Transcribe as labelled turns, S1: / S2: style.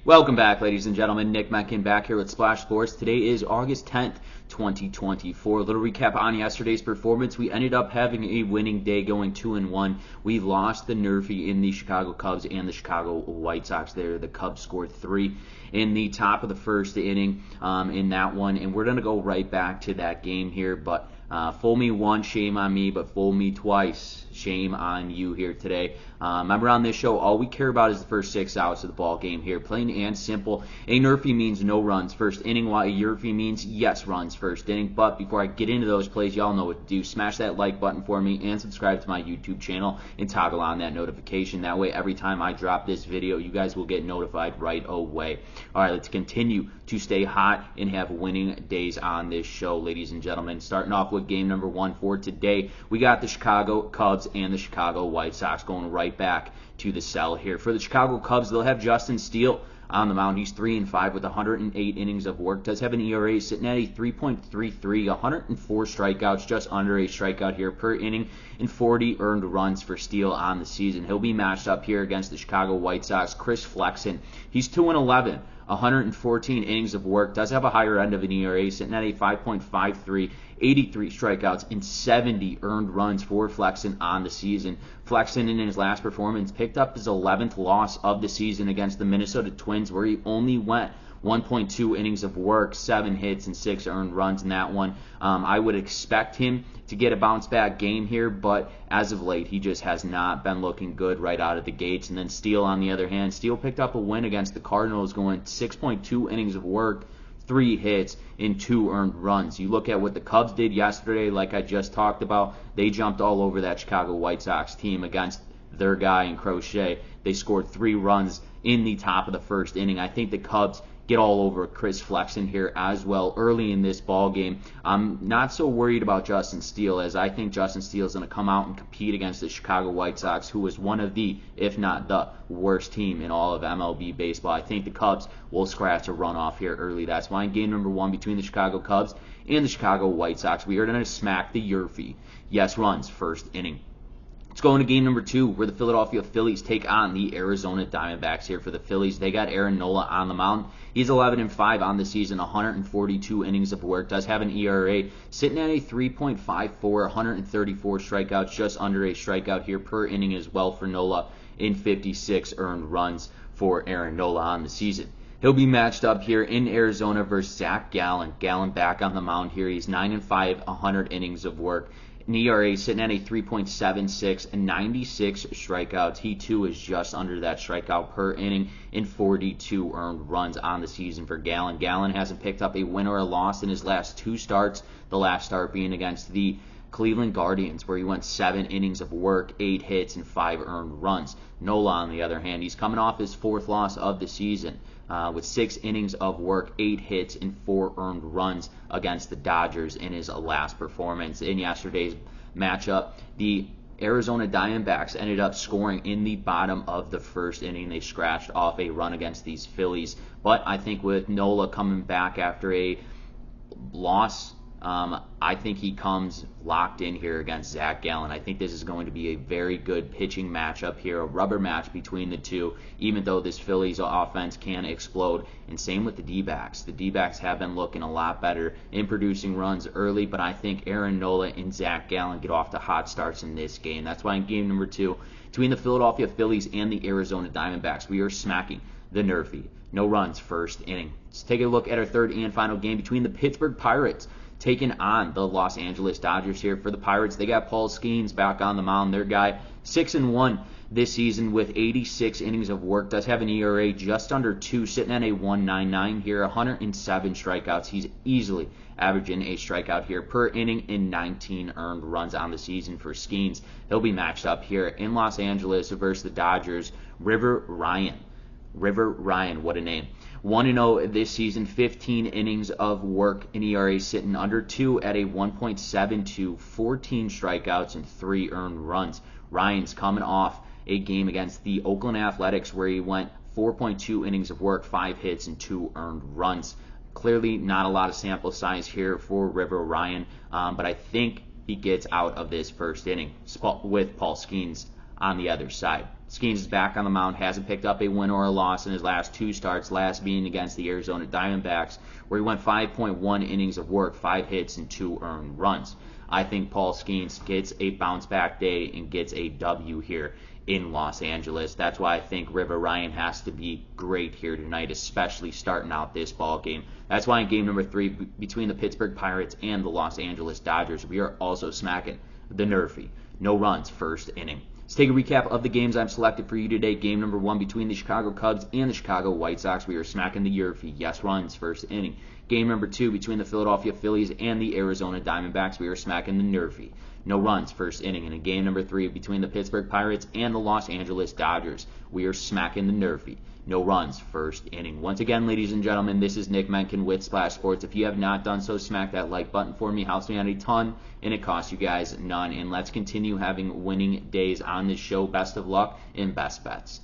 S1: Welcome back, ladies and gentlemen. Nick Menken back here with Splash Sports. Today is August 10th, 2024. A little recap on yesterday's performance. We ended up having a winning day, going 2-1. We lost the NRFI in the Chicago Cubs and the Chicago White Sox there. The Cubs scored 3 in the top of the first inning in that one, and we're going to go right back to that game here. But fool me once, shame on me, but fool me twice, shame on you here today. Remember, on this show, all we care about is the first 6 outs of the ball game here. Plain and simple. A NRFI means no runs first inning, while a YRFI means yes runs first inning. But before I get into those plays, y'all know what to do. Smash that like button for me and subscribe to my YouTube channel and toggle on that notification. That way, every time I drop this video, you guys will get notified right away. All right, let's continue to stay hot and have winning days on this show, ladies and gentlemen. Starting off with game number 1 for today, we got the Chicago Cubs and the Chicago White Sox going right back to the cell here. For the Chicago Cubs, they'll have Justin Steele on the mound. He's 3-5 with 108 innings of work. Does have an ERA sitting at a 3.33, 104 strikeouts, just under a strikeout here per inning, and 40 earned runs for Steele on the season. He'll be matched up here against the Chicago White Sox, Chris Flexen. He's 2-11. 114 innings of work, does have a higher end of an ERA, sitting at a 5.53, 83 strikeouts, and 70 earned runs for Flexen on the season. Flexen, in his last performance, picked up his 11th loss of the season against the Minnesota Twins, where he only went 1.2 innings of work, 7 hits, and 6 earned runs in that one. I would expect him to get a bounce-back game here, but as of late, he just has not been looking good right out of the gates. And then Steele, on the other hand, Steele picked up a win against the Cardinals, going 6.2 innings of work, 3 hits, and 2 earned runs. You look at what the Cubs did yesterday, like I just talked about, they jumped all over that Chicago White Sox team against their guy in Crochet. They scored 3 runs in the top of the first inning. I think the Cubs get all over Chris Flexen here as well early in this ball game. I'm not so worried about Justin Steele, as I think Justin Steele is going to come out and compete against the Chicago White Sox, who is one of the, if not the, worst team in all of MLB baseball. I think the Cubs will scratch a runoff here early. That's why in game number 1 between the Chicago Cubs and the Chicago White Sox, we are going to smack the YRFI. Yes runs first inning. Let's go into game number 2, where the Philadelphia Phillies take on the Arizona Diamondbacks here. For the Phillies, they got Aaron Nola on the mound. He's 11-5 on the season, 142 innings of work. Does have an ERA sitting at a 3.54, 134 strikeouts, just under a strikeout here per inning as well for Nola, in 56 earned runs for Aaron Nola on the season. He'll be matched up here in Arizona versus Zach Gallen. Gallen back on the mound here. He's 9-5, 100 innings of work. An ERA sitting at a 3.76 and 96 strikeouts. He too is just under that strikeout per inning in 42 earned runs on the season for Gallen. Gallen hasn't picked up a win or a loss in his last 2 starts, the last start being against the Cleveland Guardians, where he went 7 innings of work, 8 hits, and 5 earned runs. Nola, on the other hand, he's coming off his 4th loss of the season with 6 innings of work, 8 hits, and 4 earned runs against the Dodgers in his last performance. In yesterday's matchup, the Arizona Diamondbacks ended up scoring in the bottom of the first inning. They scratched off a run against these Phillies. But I think with Nola coming back after a loss, I think he comes locked in here against Zach Gallen. I think this is going to be a very good pitching matchup here, a rubber match between the two, even though this Phillies offense can explode. And same with the D-backs. The D-backs have been looking a lot better in producing runs early, but I think Aaron Nola and Zach Gallen get off to hot starts in this game. That's why in game number 2, between the Philadelphia Phillies and the Arizona Diamondbacks, we are smacking the NRFI. No runs first inning. Let's take a look at our third and final game between the Pittsburgh Pirates taking on the Los Angeles Dodgers here. For the Pirates, they got Paul Skeens back on the mound. Their guy, 6-1 this season with 86 innings of work. Does have an ERA just under 2, sitting at a 1.99 here, 107 strikeouts. He's easily averaging a strikeout here per inning in 19 earned runs on the season for Skeens. He'll be matched up here in Los Angeles versus the Dodgers. River Ryan, what a name. 1-0 this season, 15 innings of work, an ERA sitting under 2 at a 1.72, 14 strikeouts, and 3 earned runs. Ryan's coming off a game against the Oakland Athletics where he went 4.2 innings of work, 5 hits, and 2 earned runs. Clearly not a lot of sample size here for River Ryan, but I think he gets out of this first inning with Paul Skeens on the other side. Skeens is back on the mound, hasn't picked up a win or a loss in his last 2 starts, last being against the Arizona Diamondbacks, where he went 5.1 innings of work, 5 hits, and 2 earned runs. I think Paul Skeens gets a bounce-back day and gets a W here in Los Angeles. That's why I think River Ryan has to be great here tonight, especially starting out this ball game. That's why in game number 3 between the Pittsburgh Pirates and the Los Angeles Dodgers, we are also smacking the NRFI. No runs, first inning. Let's take a recap of the games I've selected for you today. Game number 1 between the Chicago Cubs and the Chicago White Sox. We are smacking the YRFI. Yes, runs, first inning. Game number 2 between the Philadelphia Phillies and the Arizona Diamondbacks. We are smacking the NRFI. No runs, first inning. And in game number 3 between the Pittsburgh Pirates and the Los Angeles Dodgers, we are smacking the NRFI. No runs, first inning. Once again, ladies and gentlemen, this is Nick Menken with Splash Sports. If you have not done so, smack that like button for me. Helps me out a ton, and it costs you guys none. And let's continue having winning days on this show. Best of luck and best bets.